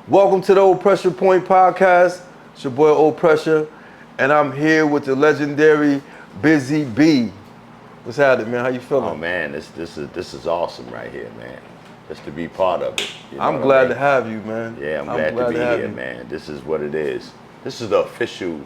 Welcome to the Old Pressure Point Podcast. It's your boy Old Pressure, and I'm here with the legendary Busy B. What's happening, man? How you Oh feeling? man, this is awesome right here, man. Just to be part of it. You know I'm what I glad to mean? have you, man. Yeah, I'm I'm glad to glad to be have here, you. man. This is what it is. This is the official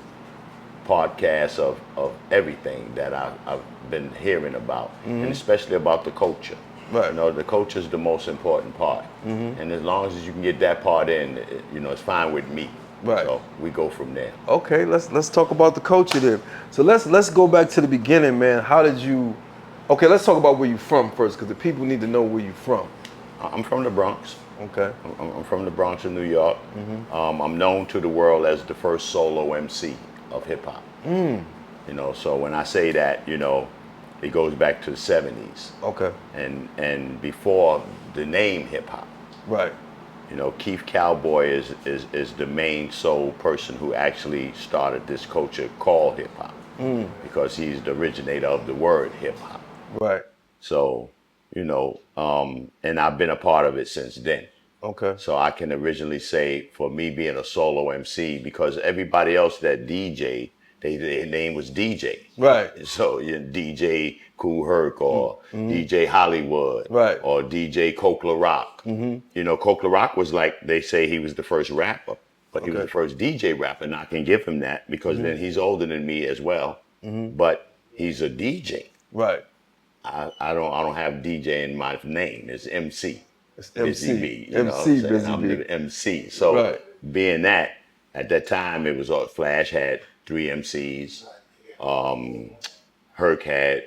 podcast of everything that I've been hearing about, and especially about the culture. Right. You know, the culture is the most important part, and as long as you can get that part in, it's fine with me. Right. So we go from there. Okay, let's talk about the culture then. So let's go back to the beginning, man. How did you? Okay, let's talk about where you from first, because the people need to know where you from. I'm from the Bronx. Okay. I'm from the Bronx in New York. I'm known to the world as the first solo MC of hip hop. So when I say that, it goes back to the 70s Okay. and before the name hip hop. Right. Keith Cowboy is the main sole person who actually started this culture called hip hop because he's the originator of the word hip hop. Right. So, and I've been a part of it since then. Okay. So I can originally say for me being a solo MC, because everybody else that DJ, their name was DJ. Right. So DJ Kool Herc or DJ Hollywood Right. or DJ Coke Rock. Coke Rock was like, they say he was the first rapper, but he was Okay. the first DJ rapper, and I can give him that because then he's older than me as well. But he's a DJ. Right. I don't have DJ in my name. It's MC. It's Busy MC. B. You know what I'm MC saying? Busy I'm B. the MC. So Right. being that, at that time it was Flash had 3 MCs. Herc had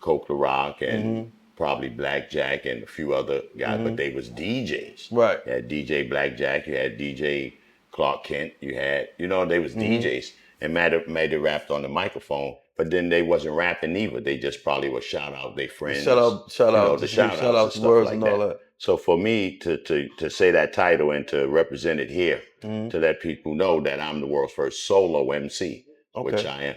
Coke Rock and probably Blackjack and a few other guys, but they was DJs. Right. You had DJ Blackjack, you had DJ Clark Kent, you had, they was DJs and made it rapped on the microphone, but then they wasn't rapping either. They just probably would shout out their friends. Shout out, the just shout give outs shout and outs, stuff words like and all that. that. So for me to say that title and to represent it here, to let people know that I'm the world's first solo MC, which Okay. I am.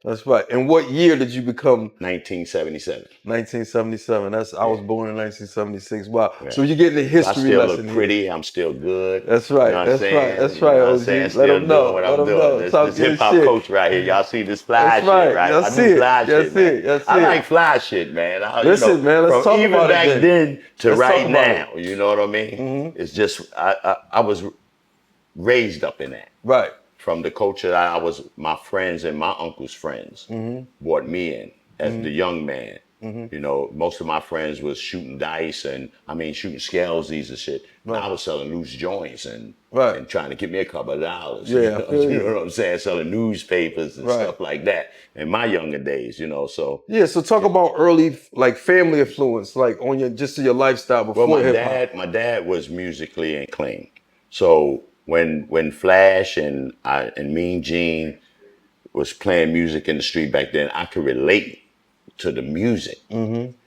That's right. And what year did you become 1977. 1977? I was born in 1976. Wow. Yeah. So you're getting a I history still lesson look pretty. here. I'm still good. That's right. You know what I'm That's saying? right. That's You know right, what I'm OG. saying? Let Still them doing know. what Let I'm them doing. know. Talk This your hip hop shit. coach right here. Y'all see this fly That's shit, right. right? Y'all I see do it. fly Y'all shit, see man. it. Y'all I see like it. fly shit, man. Listen, man, let's from talk even about it back then. then to Let's talk right about now. You know what I mean? It's just I was raised up in that. Right. From the culture that I was, my friends and my uncle's friends brought me in as the young man. Most of my friends was shooting dice and shooting scalesies and shit. And Right. I was selling loose joints and Right. trying to get me a couple of dollars. Yeah, I feel You you. know what I'm saying? Selling newspapers and Right. stuff like that in my younger days. So. Yeah, so talk about early like family influence, like on your lifestyle Well, before hip hop. my dad was musically inclined. So when Flash and Mean Gene was playing music in the street back then, I could relate to the music.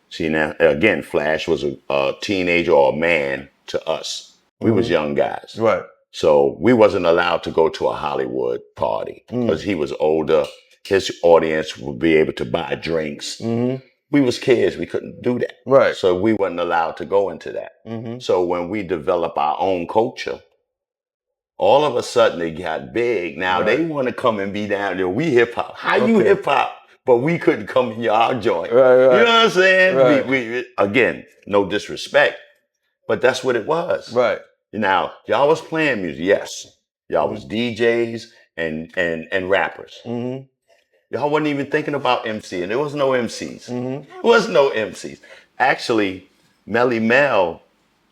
See, now again, Flash was a teenager or a man to us. We was young guys. Right. So we wasn't allowed to go to a Hollywood party because he was older. His audience would be able to buy drinks. We was kids. We couldn't do that. Right. So we wasn't allowed to go into that. So when we develop our own culture, all of a sudden it got big. Now they want to come and be down there. We hip hop. How you Okay. hip hop? But we couldn't come in your joint. Right, right. You know what I'm saying? Right. We again, no disrespect, but that's what it was. Right. Now y'all was playing music, yes. Y'all was DJs and rappers. Y'all wasn't even thinking about MC, and there was no MCs. There was no MCs. Actually, Melly Mel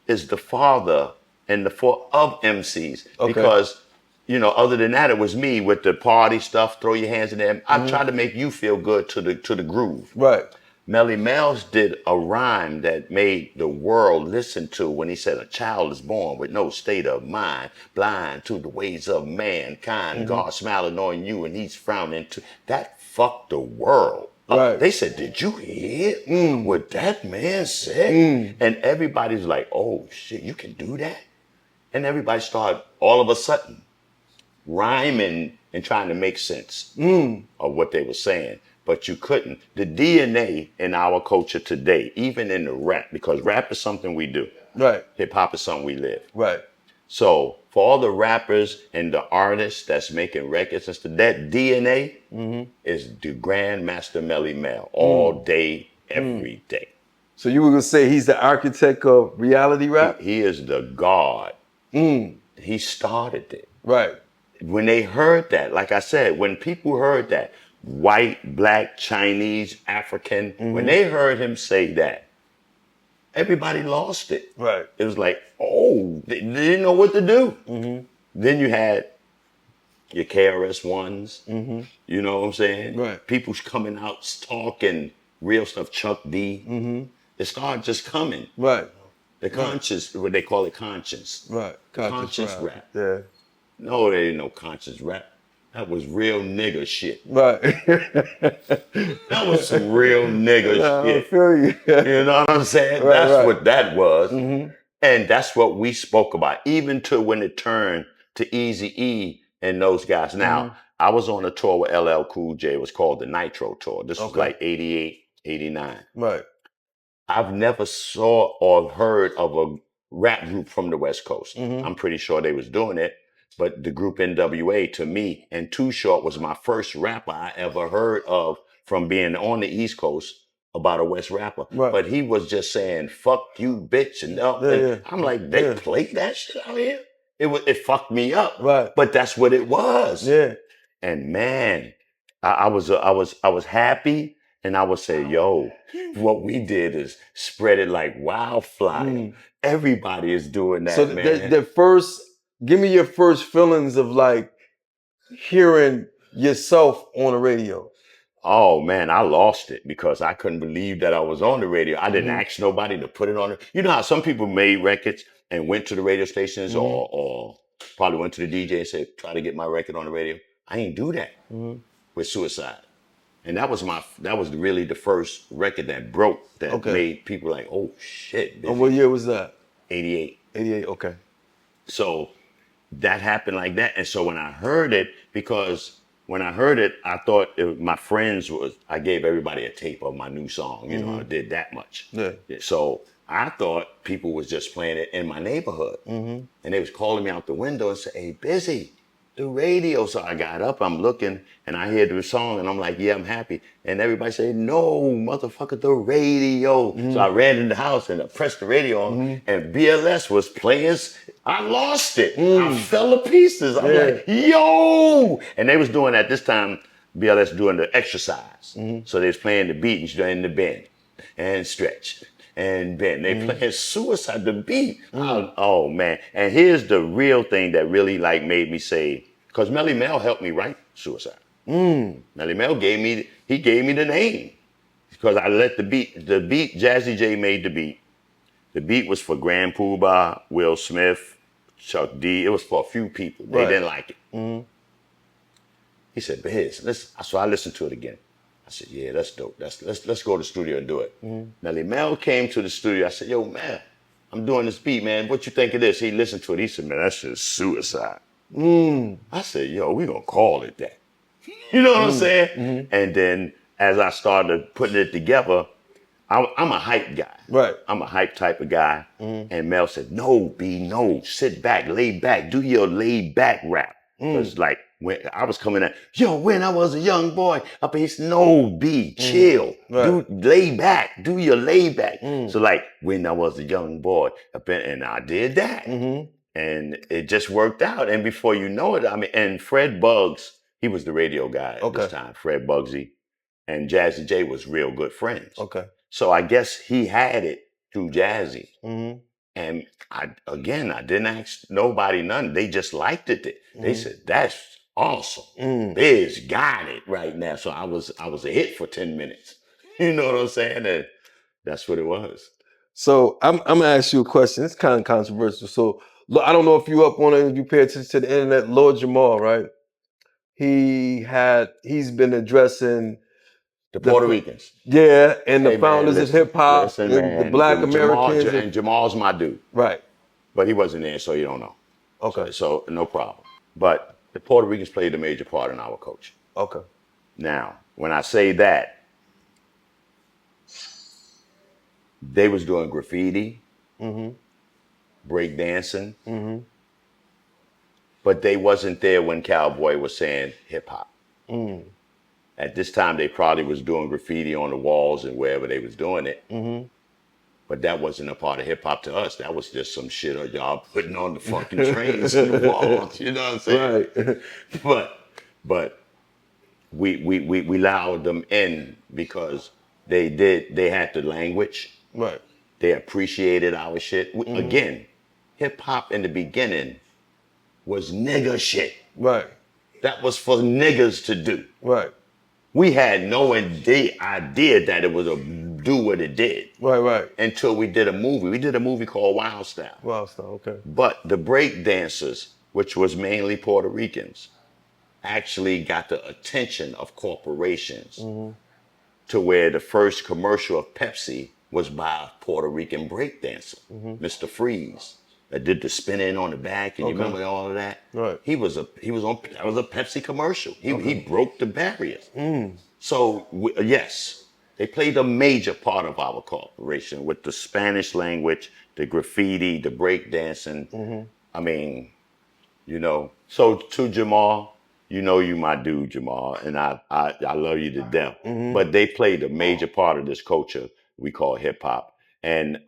is the father and the of MCs because other than that, it was me with the party stuff. Throw your hands in there. I tried to make you feel good to the groove. Right. Melly Mel's did a rhyme that made the world listen to when he said, "A child is born with no state of mind, blind to the ways of mankind. God smiling on you and he's frowning too." That fucked the world. Right. They said, "Did you hear what that man said?" And everybody's like, "Oh shit, you can do that?" And everybody started all of a sudden rhyming and trying to make sense of what they were saying. But you couldn't. The DNA in our culture today, even in the rap, because rap is something we do. Right. Hip hop is something we live. Right. So for all the rappers and the artists that's making records and stuff, that DNA is the Grandmaster Melly Mel all day, every day. So you were gonna say he's the architect of reality rap? He is the god. He started it. Right. When they heard that, like I said, when people heard that, white, black, Chinese, African, when they heard him say that, everybody lost it. Right. It was like, oh, they didn't know what to do. Then you had your KRS ones. You know what I'm saying? Right. People coming out talking real stuff. Chuck D. It started just coming. Right. The conscious, what they call it, conscience. Right. Conscious rap. Yeah. No, there ain't no conscious rap. That was real nigga shit. Right. That was some real nigga shit. I feel you. You know what I'm saying? Right, That's right. what that was. And that's what we spoke about, even to when it turned to Easy-E and those guys. Now, I was on a tour with LL Cool J. It was called the Nitro Tour. This was like 88, 89. Right. I've never saw or heard of a rap group from the West Coast. I'm pretty sure they was doing it, but the group NWA to me, and Too Short was my first rapper I ever heard of from being on the East Coast about a West rapper. Right. But he was just saying, fuck you, bitch. And I'm like, they played that shit out here? It fucked me up. Right. But that's what it was. Yeah. And man, I was happy, and I would say, yo, what we did is spread it like wildfire. Everybody is doing that, So man. the first, give me your first feelings of like hearing yourself on the radio. Oh man, I lost it because I couldn't believe that I was on the radio. I didn't ask nobody to put it on. You know how some people made records and went to the radio stations or probably went to the DJ and said, try to get my record on the radio. I ain't do that with Suicide. And that was really the first record that broke, that made people like, oh shit. And what year was that? 88. 88, okay. So that happened like that. And so when I heard it, I thought my friends I gave everybody a tape of my new song. You know, I did that much. Yeah. So I thought people was just playing it in my neighborhood. And they was calling me out the window and say, hey, Busy, the radio. So I got up, I'm looking, and I hear the song, and I'm like, yeah, I'm happy. And everybody say, no, motherfucker, the radio. So I ran in the house and I pressed the radio on, and BLS was playing. I lost it. I fell to pieces. I'm like, yo! And they was doing at this time, BLS doing the exercise. So they was playing the beat, and she's doing the bend and stretch and bend. They playing Suicide, the beat. Oh man. And here's the real thing that really like made me say, because Melly Mel helped me write Suicide. Melly Mel gave me the name. Because I let the beat, Jazzy J made the beat. The beat was for Grand Poobah, Will Smith, Chuck D. It was for a few people. They didn't like it. He said, Biz, so I listened to it again. I said, yeah, that's dope. Let's go to the studio and do it. Melly Mel came to the studio. I said, yo, man, I'm doing this beat, man. What you think of this? He listened to it. He said, man, that's just Suicide. I said, yo, we gonna call it that. You know what I'm saying? And then as I started putting it together, I'm a hype guy. Right. I'm a hype type of guy. And Mel said, no, B, no, sit back, lay back, do your laid back rap. Because like when I was coming at, yo, when I was a young boy, up in, he said, no, B, chill, do lay back, do your lay back. So like when I was a young boy, up in, and I did that. And it just worked out. And before you know it, I mean, and Fred Buggs, he was the radio guy at this time, Fred Buggsy, and Jazzy J was real good friends. Okay. So I guess he had it through Jazzy. And I didn't ask nobody nothing. They just liked it. They said, that's awesome. Biz got it right now. So I was a hit for 10 minutes. You know what I'm saying? And that's what it was. So I'm gonna ask you a question. It's kind of controversial. So I don't know if you up on it, if you pay attention to the internet. Lord Jamal, right? He's been addressing the Puerto Ricans. Yeah, and the founders man, of hip hop, and the Black Americans. And Jamal's my dude. Right. But he wasn't there, so you don't know. Okay. So no problem. But the Puerto Ricans played a major part in our culture. Okay. Now, when I say that, they was doing graffiti, break dancing, but they wasn't there when Cowboy was saying hip hop. At this time, they probably was doing graffiti on the walls and wherever they was doing it. But that wasn't a part of hip hop to us. That was just some shit y'all putting on the fucking trains and the walls. You know what I'm saying? Right. But we allowed them in because they had the language. Right. They appreciated our shit. Again, hip hop in the beginning was nigga shit. Right. That was for niggas to do. Right. We had no idea that it was a do what it did. Right. Until we did a movie. We did a movie called Wild Style. Wow, so okay. But the break dancers, which was mainly Puerto Ricans, actually got the attention of corporations to where the first commercial of Pepsi was by a Puerto Rican break dancer, Mr. Freeze, that did the spinning on the back, and you remember all of that? Right. That was a Pepsi commercial. He broke the barriers. So yes, they played a major part of our corporation with the Spanish language, the graffiti, the break dancing. I mean, you know. So to Jamal, you know you my dude, Jamal, and I love you to death. But they played a major part of this culture we call hip hop. And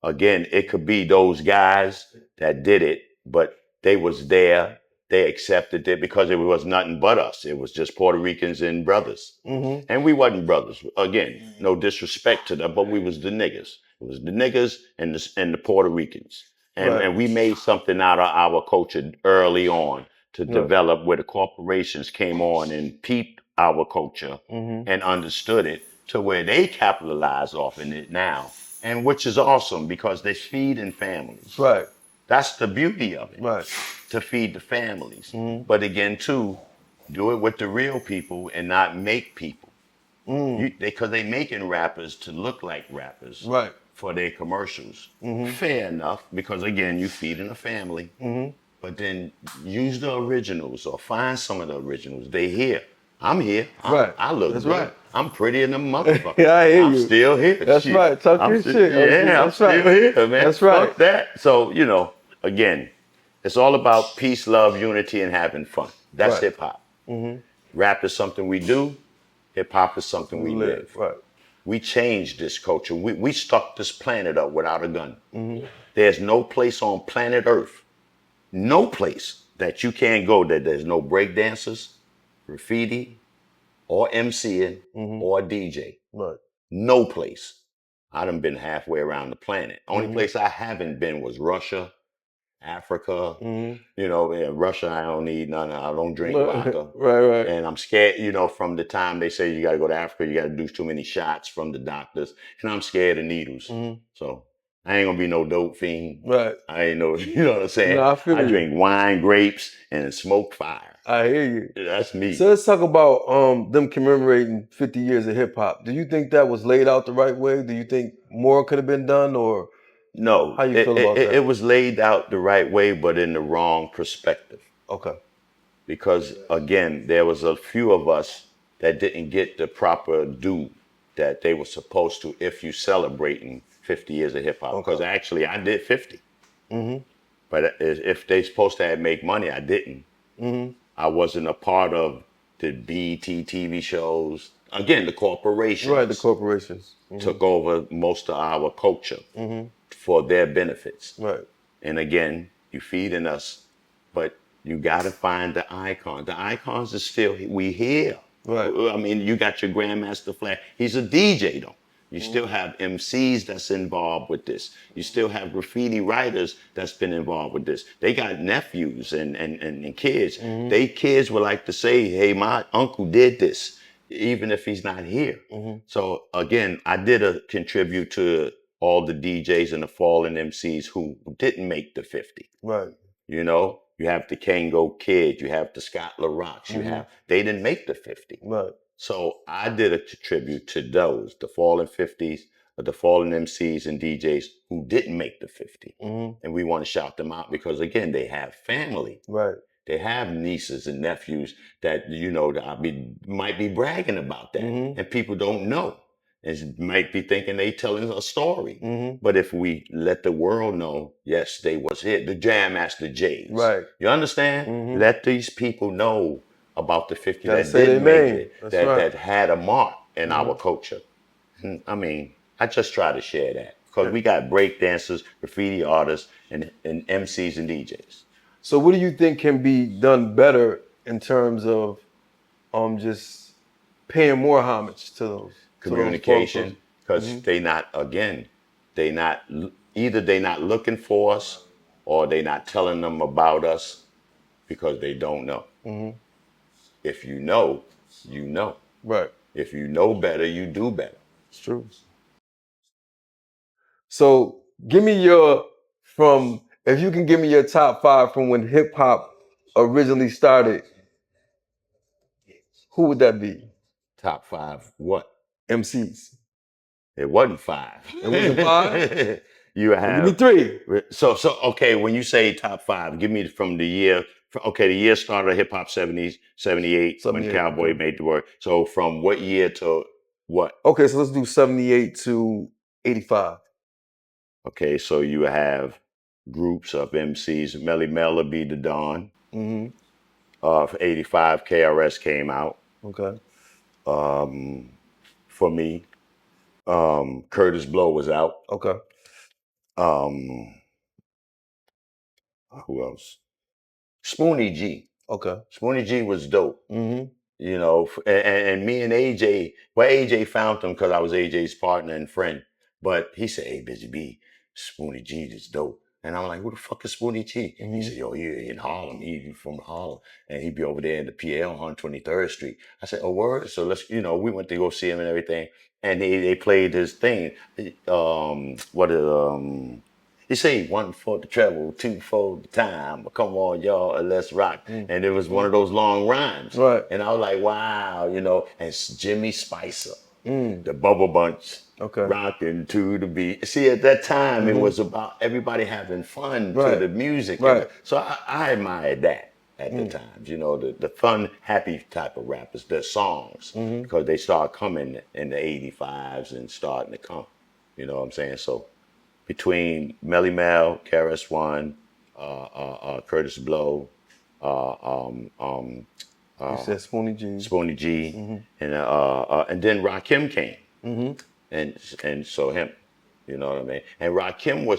again, it could be those guys that did it, but they was there. They accepted it because it was nothing but us. It was just Puerto Ricans and brothers. And we wasn't brothers. Again, no disrespect to them, but we was the niggas. It was the niggas and the Puerto Ricans. And we made something out of our culture early on to develop where the corporations came on and peeped our culture and understood it to where they capitalize off in it now. And which is awesome because they're feeding families. Right. That's the beauty of it. Right. To feed the families. But again, too, do it with the real people and not make people. Because they making rappers to look like rappers for their commercials. Fair enough, because again, you feeding a family. But then use the originals or find some of the originals. They here. I'm here. I look That's good. right. I'm prettier than motherfucker. Yeah, I hear you. I'm still here. That's shit. right. Talk your shit. Yeah, I'm still here, man. That's right. Fuck that. So, you know, again, it's all about peace, love, unity, and having fun. That's hip hop. Rap is something we do. Hip hop is something we live. Right. We changed this culture. We stuck this planet up without a gun. There's no place on planet Earth, no place that you can't go that there's no break dancers, graffiti, or emceeing, or DJ. Right. No place. I done been halfway around the planet. Only place I haven't been was Russia, Africa. You know, in Russia, I don't need none. I don't drink vodka. Right. And I'm scared, you know, from the time they say you got to go to Africa, you got to do too many shots from the doctors. And I'm scared of needles. So I ain't going to be no dope fiend. Right. I ain't no, you know what I'm saying? No, I feel you. drink wine, grapes, and smoke fire. I hear you. That's me. So let's talk about them commemorating 50 years of hip hop. Do you think that was laid out the right way? Do you think more could have been done, or no? How you feel about that? It was laid out the right way, but in the wrong perspective. Okay. Because again, there was a few of us that didn't get the proper due that they were supposed to if you celebrating 50 years of hip hop. Because actually, I did 50. But if they supposed to make money, I didn't. I wasn't a part of the BET TV shows. Again, the corporations. Right, the corporations. Took over most of our culture for their benefits. Right. And again, you feeding us, but you got to find the icons. The icons are still, we here. Right. I mean, you got your Grandmaster Flash. He's a DJ though. You still have MCs that's involved with this. You still have graffiti writers that's been involved with this. They got nephews and kids. They kids would like to say, hey, my uncle did this, even if he's not here. So again, I did contribute to all the DJs and the fallen MCs who didn't make the 50. Right. You know, you have the Kango Kid, you have the Scott LaRocks, they didn't make the 50. Right. So I did a tribute to those, the fallen 50s, the fallen MCs and DJs who didn't make the 50. And we want to shout them out because, again, they have family. Right. They have nieces and nephews that, you know, that might be bragging about that. And people don't know. and might be thinking they telling a story. But if we let the world know, yes, they was here, the Jam Master Jays. Right. You understand? Let these people know about the 50 Gotta that say their did make name. it, That's that right. that had a mark in our culture. I mean, I just try to share that because we got break dancers, graffiti artists, and MCs and DJs. So what do you think can be done better in terms of just paying more homage to those folks? Communication, because they not, again, they not, either they not looking for us or they not telling them about us because they don't know. If you know, you know. Right. If you know better, you do better. It's true. So give me if you can give me your top 5 from when hip hop originally started, who would that be? Top 5 what? MCs. It wasn't 5. It wasn't 5? You Well, give me have 3. so okay. When you say top 5, give me from the year. Okay, the year started hip hop 70s, 78 when 78. Cowboy Okay. made the word. So from what year to what? Okay, so let's do 78 to 85. Okay, so you have groups of MCs. Melly Mel will be the Dawn. For 85, KRS came out. Okay. For me, Curtis Blow was out. Okay. Um, who else? Spoonie G. Okay. Spoonie G was dope. You know, and me and AJ, well, AJ found him because I was AJ's partner and friend. But he said, "Hey, Busy B, Spoonie G is dope." And I'm like, "Who the fuck is Spoonie G?" He said, "Yo, he in Harlem. He from Harlem, and he be over there in the PL on 23rd Street." I said, "Oh, word." So let's, we went to go see him and everything, and they played this thing. He say 1 for the treble, 2 for the time. Come on, y'all, and let's rock. And it was one of those long rhymes. Right. And I was like, wow, and it's Jimmy Spicer, the Bubble Bunch, Okay. rocking to the beat. See, at that time, it was about everybody having fun to Right. the music. Right. So I admired that at the times, the fun, happy type of rappers, their songs, because they start coming in the 85s and starting to come. You know what I'm saying? So between Melly Mel, KRS One, Curtis Blow, You said Spoonie G. Spoonie G, and then Rakim came, and so him, you know what I mean. And Rakim when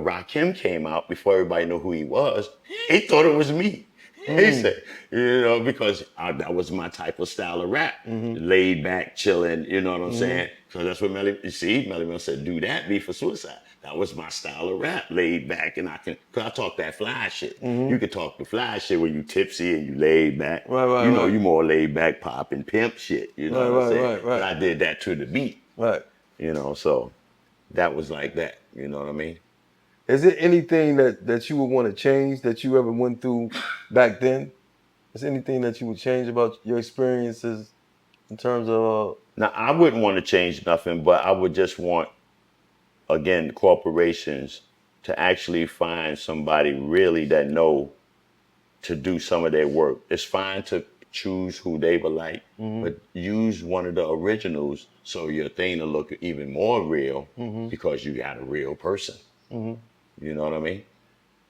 Rakim came out, before everybody knew who he was, he thought it was me. He said, because that was my type of style of rap, laid back, chilling. You know what I'm saying? So that's what Melly Mel said, "Do that, be for suicide." That was my style of rap, laid back, and cause I talk that fly shit. You can talk the fly shit when you tipsy and you laid back. Right. You more laid back, pop and pimp shit. You know what I'm saying? Right. But I did that to the beat. Right. So that was like that. You know what I mean? Is there anything that you would want to change that you ever went through back then? Is there anything that you would change about your experiences in terms of? Now, I wouldn't want to change nothing, but I would just want, again, corporations to actually find somebody really that know to do some of their work. It's fine to choose who they would like, but use one of the originals so your thing will look even more real because you got a real person. You know what I mean?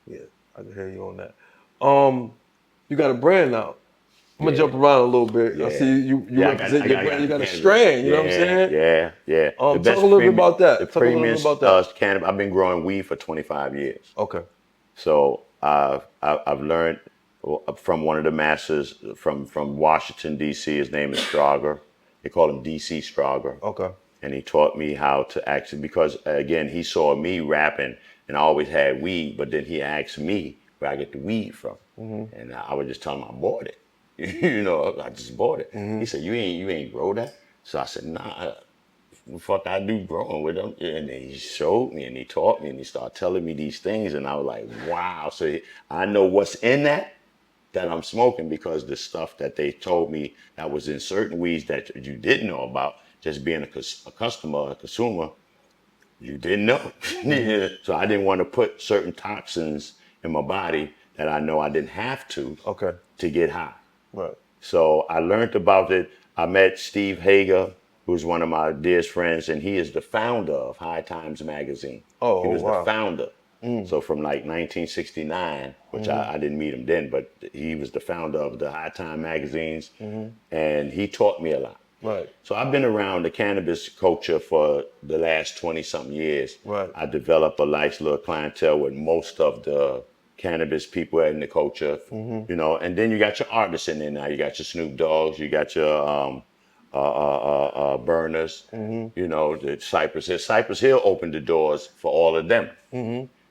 Yeah, I can hear you on that. You got a brand now. I'm gonna Yeah. jump around a little bit. Yeah. I see you Yeah, represent your brand. You got a Cannabis. strand. You know what I'm saying? Yeah. Talk a little bit about that. The Talk a little premium bit about that. cannabis. I've been growing weed for 25 years. Okay. So I've learned from one of the masters from Washington D.C. His name is Strager. They call him D.C. Strager. Okay. And he taught me how to actually, because again, he saw me rapping and I always had weed, but then he asked me where I get the weed from. And I would just tell him I bought it. I just bought it. He said, you ain't grow that? So I said, nah, the fuck I do growing with them. And then he showed me and he taught me and he started telling me these things. And I was like, wow. So I know what's in that I'm smoking because the stuff that they told me that was in certain weeds that you didn't know about, just being a customer, a consumer, you didn't know. So I didn't want to put certain toxins in my body that I know I didn't have to get high. Right. So I learned about it. I met Steve Hager, who's one of my dearest friends, and he is the founder of High Times Magazine. Oh, he was wow. the founder. So from like 1969, which I didn't meet him then, but he was the founder of the High Time magazines, and he taught me a lot. Right. So I've been around the cannabis culture for the last 20-something years. Right. I developed a nice little clientele with most of the cannabis people in the culture, you know, and then you got your artists in there now. You got your Snoop Dogs, you got your Burners, you know, the Cypress Hill. Cypress Hill opened the doors for all of them.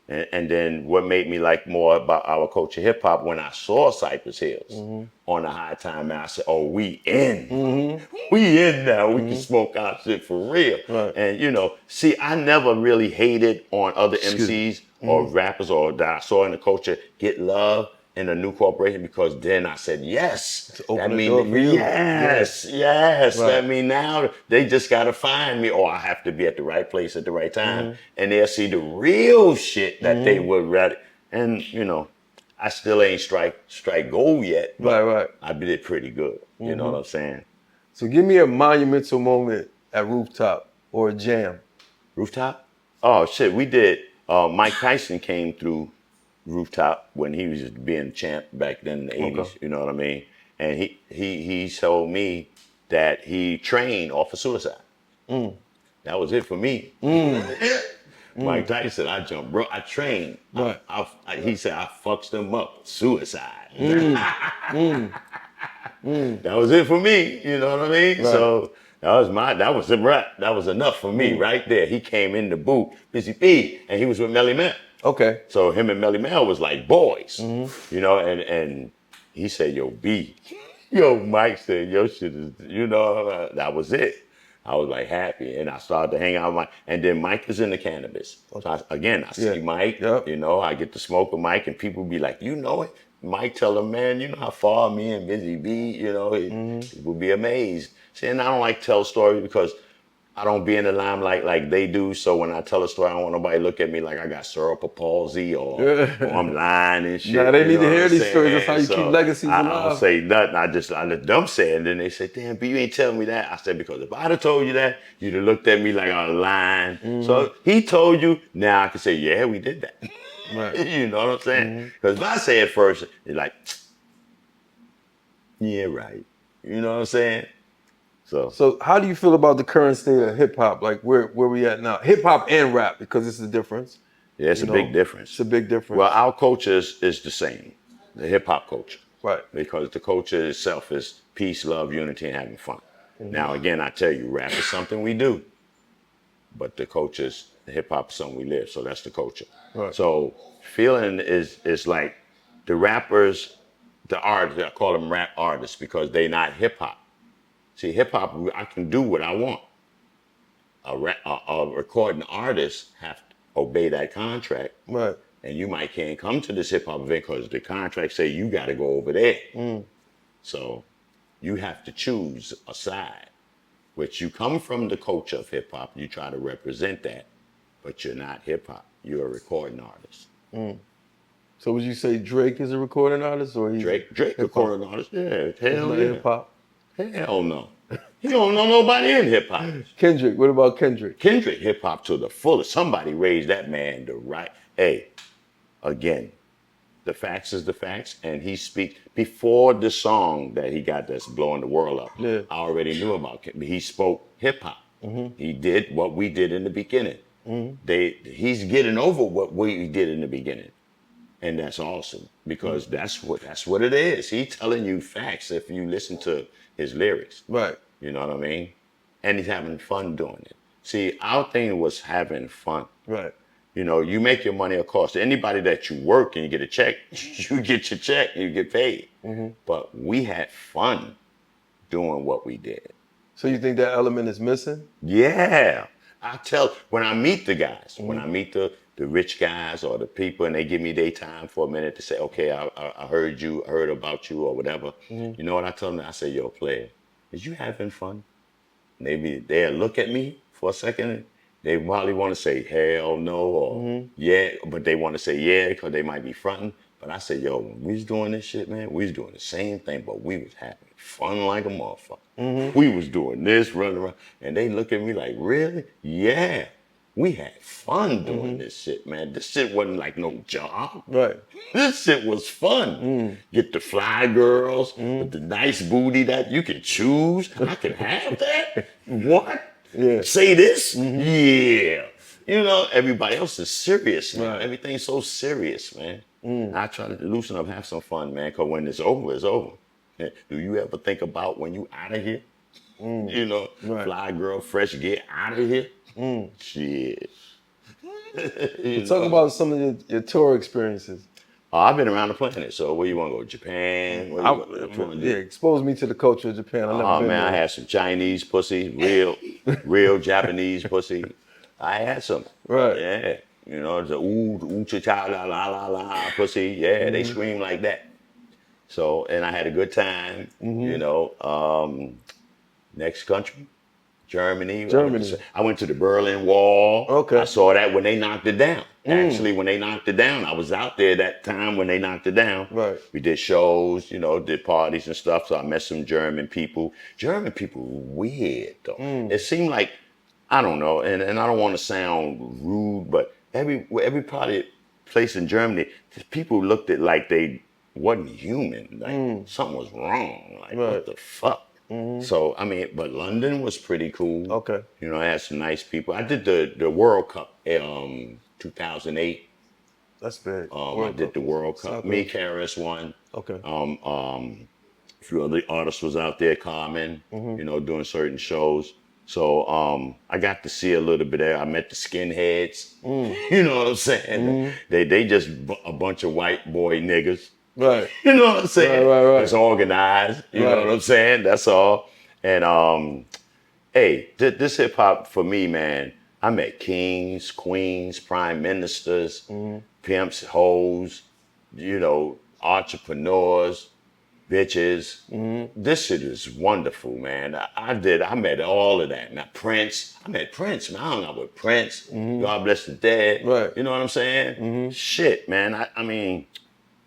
And then what made me like more about our culture, hip hop, when I saw Cypress Hills on the High Time, I said, "Oh, we in, we in now. We can smoke our shit for real." Right. And you know, see, I never really hated on other MCs or rappers or that I saw in the culture get love in a new corporation, because then I said, yes, open that the door mean for you. yes, yes. Right. That mean now they just gotta find me, or I have to be at the right place at the right time, and they'll see the real shit that they would rather. And you know, I still ain't strike gold yet, but Right. I did pretty good. You know what I'm saying? So give me a monumental moment at Rooftop or a jam. Rooftop? Oh shit, we did. Mike Tyson came through Rooftop when he was being champ back then in the 80s. You know what I mean? And he told me that he trained off of suicide. That was it for me. Mike Tyson, I jumped, bro. I trained. Right. He said I fucks them up. Suicide. That was it for me. You know what I mean? Right. So that was the rap. That was enough for me right there. He came in the booth, Busy B, and he was with Melly Mel. Okay. So him and Melly Mel was like boys, you know, and he said, "Yo, B," yo, Mike said, "Yo, shit is," you know, that was it. I was like happy, and I started to hang out with Mike. And then Mike is in the cannabis. So I see Mike, you know, I get to smoke with Mike, and people be like, "You know it?" Mike tell them, "Man, you know how far me and Busy B, you know, people be amazed." See, and I don't like to tell stories because I don't be in the limelight like they do. So when I tell a story, I don't want nobody to look at me like I got cerebral palsy or I'm lying and shit. Nah, they need to hear these saying? stories. That's how you keep legacies alive. I don't say nothing. I let them say it. And then they say, "Damn, but you ain't telling me that." I said, because if I'd have told you that, you'd have looked at me like I was lying. So he told you, now I can say, yeah, we did that. Right. You know what I'm saying? Because if I say it first, it's like, yeah, right. You know what I'm saying? So how do you feel about the current state of hip hop? Like where we at now? Hip hop and rap, because it's a difference. Yeah, it's a big difference. It's a big difference. Well, our culture is the same, the hip hop culture. Right. Because the culture itself is peace, love, unity, and having fun. Now, again, I tell you, rap is something we do, but the hip hop is something we live. So that's the culture. Right. So feeling is like the rappers, the artists, I call them rap artists because they not hip hop. See, hip hop, I can do what I want. A recording artist have to obey that contract. Right. And you might can't come to this hip hop event because the contract say you got to go over there. So you have to choose a side, which you come from the culture of hip hop. You try to represent that, but you're not hip hop. You're a recording artist. So would you say Drake is a recording artist, or he's Drake recording artist? Yeah, hell yeah. Hip hop. Hell no. He don't know nobody in hip hop. Kendrick, what about Kendrick? Kendrick hip hop to the fullest. Somebody raised that man the right. Hey, again, the facts is the facts, and he speak before the song that he got that's blowing the world up. Yeah. I already knew about him. He spoke hip hop. He did what we did in the beginning. He's getting over what we did in the beginning, and that's awesome because that's what it is. He's telling you facts if you listen to his lyrics. Right. You know what I mean? And he's having fun doing it. See, our thing was having fun. Right. You know, you make your money, of course. Anybody that you work and you get a check, you get your check, you get paid. But we had fun doing what we did. So you think that element is missing? Yeah. When I meet the guys, when I meet the rich guys or the people and they give me their time for a minute to say, okay, I heard about you or whatever. You know what I tell them? I say, yo, player, is you having fun? Maybe they'll look at me for a second. They probably want to say hell no or yeah, but they want to say yeah because they might be fronting. But I said, yo, when we was doing this shit, man, we was doing the same thing, but we was having fun like a motherfucker. We was doing this, running around, and they look at me like, really? Yeah. We had fun doing this shit, man. This shit wasn't like no job. Right. This shit was fun. Get the fly girls with the nice booty that you can choose. I can have that. What? Yeah. Say this? Yeah. You know, everybody else is serious now. Right. Everything's so serious, man. I try to loosen up, have some fun, man, because when it's over, it's over. Do you ever think about when you out of here? You know, Right. fly girl, fresh, get out of here? Shit. Talk about some of your tour experiences. I've been around the planet, so where you want to go? Japan? Expose me to the culture of Japan. I've never been man, there. I had some Chinese pussy, real Japanese pussy. I had some. Right. Yeah. You know, the ooh, cha cha la la la la pussy. Yeah, they scream like that. So, and I had a good time. You know, next country, Germany. I went to the Berlin Wall. Okay. I saw that when they knocked it down. Actually, when they knocked it down, I was out there that time when they knocked it down. Right. We did shows, you know, did parties and stuff. So I met some German people. German people were weird though. It seemed like, I don't know, and I don't want to sound rude, but every place in Germany, people looked at like they wasn't human. Like something was wrong. Like what the fuck? So I mean, but London was pretty cool. Okay. You know, I had some nice people. I did the World Cup 2008. That's big. I did the World Cup. Me, Karis won. Okay. A few other artists was out there, Carmen, you know, doing certain shows. So I got to see a little bit there. I met the skinheads. You know what I'm saying? They just a bunch of white boy niggas. Right. You know what I'm saying? Right. It's organized. You know what I'm saying? That's all. And hey, this hip hop for me, man, I met kings, queens, prime ministers, pimps, hoes, you know, entrepreneurs, bitches. This shit is wonderful, man. I met all of that. Now I met Prince, man. I hung out with Prince. God bless the dead. Right. You know what I'm saying? Shit, man. I mean,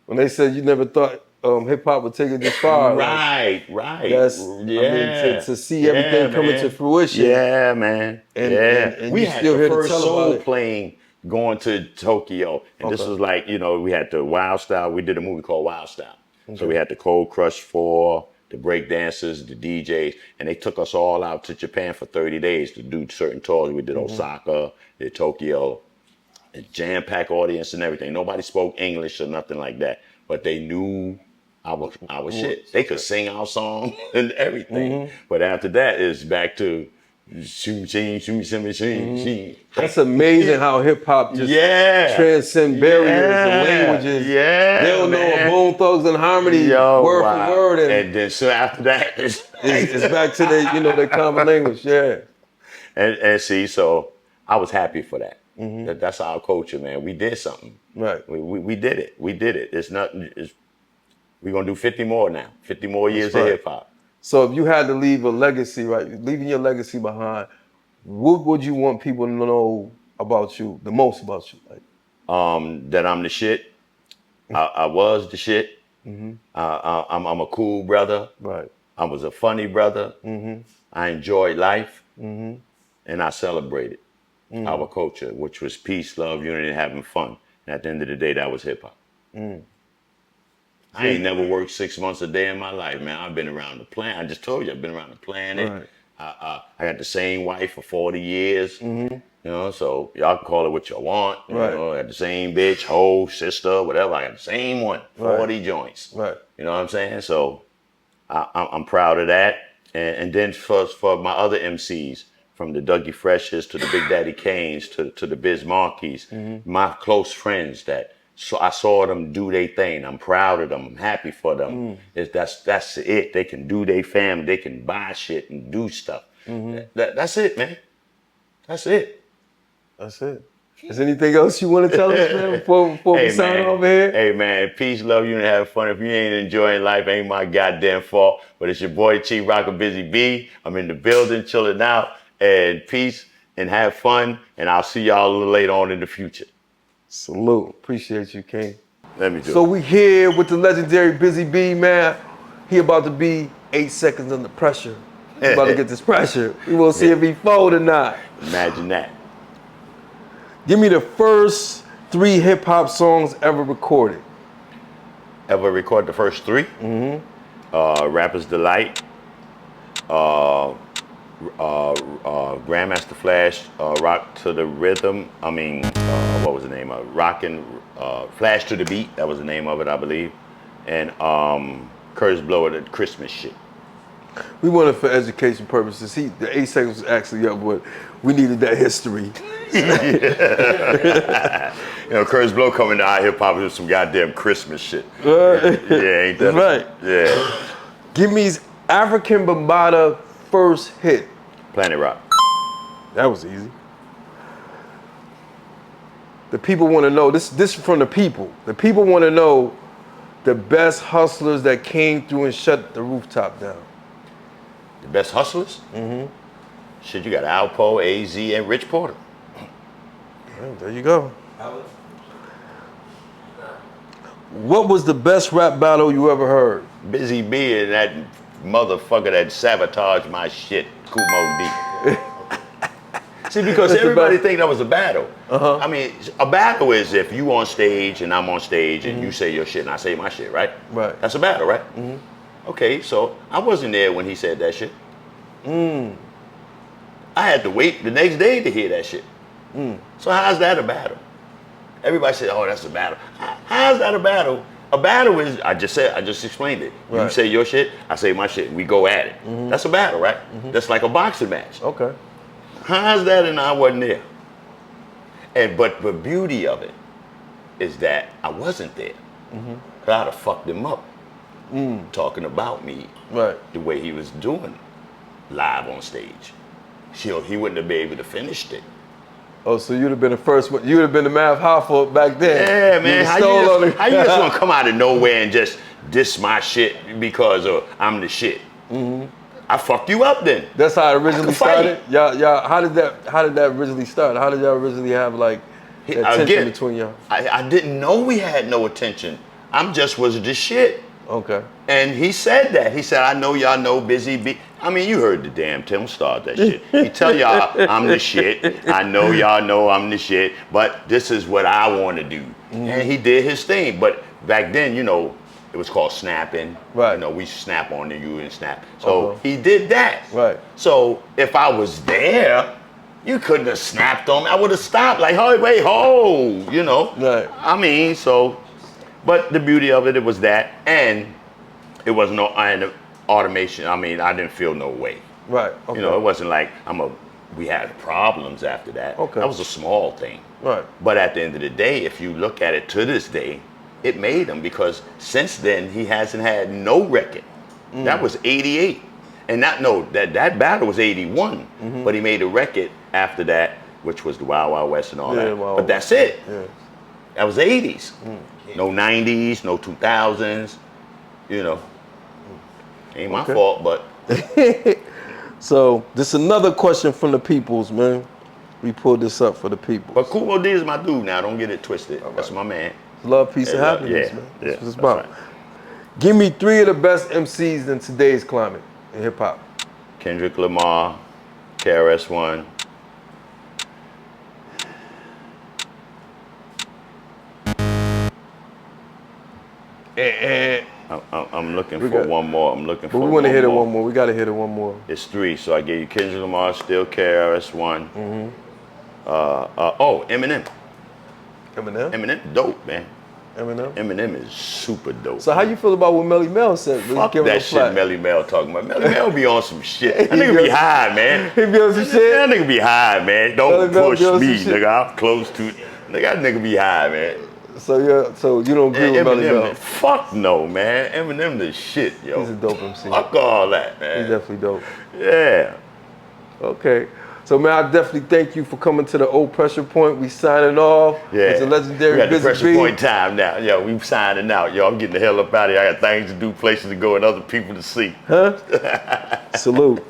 when they said you never thought hip hop would take it this far. Right. That's, I mean, to see everything coming to fruition. Yeah, man. And we you had still the here to first tell soul about it. plane going to Tokyo. And this was like, you know, we had the Wild Style. We did a movie called Wild Style. Okay. So we had the Cold Crush 4, the break dancers, the DJs, and they took us all out to Japan for 30 days to do certain tours. We did Osaka, did Tokyo, a jam-packed audience and everything. Nobody spoke English or nothing like that, but they knew our shit. They could sing our song and everything. But after that, it's back to That's amazing how hip hop just transcend barriers and languages. Yeah, they don't know a Bone Thugs and Harmony word for word, and then so after that, it's back to their common language. Yeah, and see, so I was happy for that. That's our culture, man. We did something. Right. We did it. We did it. It's nothing. We're gonna do 50 more now. 50 more years of hip hop. So if you had to leave a legacy, right, leaving your legacy behind, what would you want people to know about you, the most about you? Like, that I'm the shit. I was the shit. I'm a cool brother. Right. I was a funny brother. I enjoyed life, and I celebrated our culture, which was peace, love, unity, and having fun. And at the end of the day, that was hip hop. I ain't never worked 6 months a day in my life, man. I've been around the planet. I just told you, I've been around the planet. Right. I got the same wife for 40 years. You know, so y'all can call it what you want. You know, I got the same bitch, hoe, sister, whatever. I got the same one, 40 joints. Right. You know what I'm saying? So I'm proud of that. And then for my other MCs, from the Dougie Freshes to the Big Daddy Kanes to the Biz Markies, my close friends that. So I saw them do their thing. I'm proud of them. I'm happy for them. That's it. They can do their family. They can buy shit and do stuff. That's it, man. That's it. That's it. Is there anything else you want to tell us, man, before we sign off here? Hey, man, peace, love, you, and have fun. If you ain't enjoying life, ain't my goddamn fault. But it's your boy, Chief Rocker Busy B. I'm in the building, chilling out. And peace and have fun. And I'll see y'all a little later on in the future. Salute. Appreciate you, King. Let me do So it. we here with the legendary Busy B, man. He about to be 8 seconds under pressure. He about to get this pressure. We will see if he fold or not. Imagine that. Give me the first 3 hip hop songs ever recorded. Ever record the first 3? Rapper's Delight, Grandmaster Flash, Rock to the Rhythm. What was the name of it? Rockin', Flash to the Beat. That was the name of it, I believe. And Curtis Blow of the Christmas shit. We wanted for education purposes. The 8 seconds was actually up, but we needed that history. Curtis Blow coming to our hip hop with some goddamn Christmas shit. Ain't that right? Yeah. Give me African Bambaataa first hit. Planet Rock. That was easy. The people want to know, this is from the people. The people want to know the best hustlers that came through and shut the rooftop down. The best hustlers? Shit, you got Alpo, AZ, and Rich Porter. Well, there you go. What was the best rap battle you ever heard? Busy B and that motherfucker that sabotaged my shit, Kool Moe Dee. See, because everybody think that was a battle. I mean, a battle is if you on stage and I'm on stage and you say your shit and I say my shit, right? Right. That's a battle, right? Okay, so I wasn't there when he said that shit. I had to wait the next day to hear that shit. So how's that a battle? Everybody said, oh, that's a battle. How's that a battle? A battle is, I just explained it. Right. You say your shit, I say my shit, we go at it. That's a battle, right? That's like a boxing match. Okay. How's that and I wasn't there? But the beauty of it is that I wasn't there. I'd have fucked him up talking about me Right. the way he was doing live on stage. He wouldn't have been able to finish it. Oh, so you'd have been the first one. You would have been the Mav Hoffa back then. Yeah, man. How you how just gonna come out of nowhere and just diss my shit because I'm the shit? I fucked you up then. That's how it originally started. Y'all. How did that originally start? How did y'all originally have like that tension between y'all? I didn't know we had no attention. I'm just was the shit. Okay. And he said that. He said, I know y'all know Busy B. I mean, you heard the damn Tim start that shit. He tell y'all I'm the shit. I know y'all know I'm the shit, but this is what I want to do. And he did his thing. But back then, it was called snapping. Right. We snap on you and snap. So he did that. Right. So if I was there, you couldn't have snapped on me. I would have stopped like, hey, wait, ho, Right. I mean, so. But the beauty of it was that, and it was no automation. I mean, I didn't feel no way. Right. Okay. It wasn't like we had problems after that. Okay. That was a small thing. Right. But at the end of the day, if you look at it to this day, it made him because since then he hasn't had no record. That was 88. And that battle was 81. But he made a record after that, which was the Wild Wild West and all that. But that's it. Yeah. That was 80s. No 90s, no 2000s, Ain't my fault, but. So, this another question from the peoples, man. We pulled this up for the people. But Kool Moe Dee is my dude now, don't get it twisted. That's my man. Love, peace, and happiness, yeah, man. Yeah, That's what it's about. right. Give me 3 of the best MCs in today's climate in hip hop. Kendrick Lamar, KRS-One. I'm looking for one more. But we want to hit it one more. We got to hit it one more. It's 3. So I gave you Kendrick Lamar, still KRS-One. Eminem. Eminem, dope, man. Eminem is super dope. So how you feel about what Melly Mel said? Fuck that shit Melly Mel talking about. Melly Mel be on some shit. That nigga be high, man. He be on some shit? That nigga be high, man. Don't push me, nigga. I'm close to it. Nigga, that nigga be high, man. So you don't agree with Melly Mel? Fuck no, man. Eminem the shit, yo. He's a dope MC. Fuck all that, man. He's definitely dope. Yeah. Okay. So, man, I definitely thank you for coming to the old pressure point. We signing off. Yeah. It's a legendary we got the Busy pressure B. point time now. Yo, we signing out. Yo, I'm getting the hell up out of here. I got things to do, places to go, and other people to see. Huh? Salute.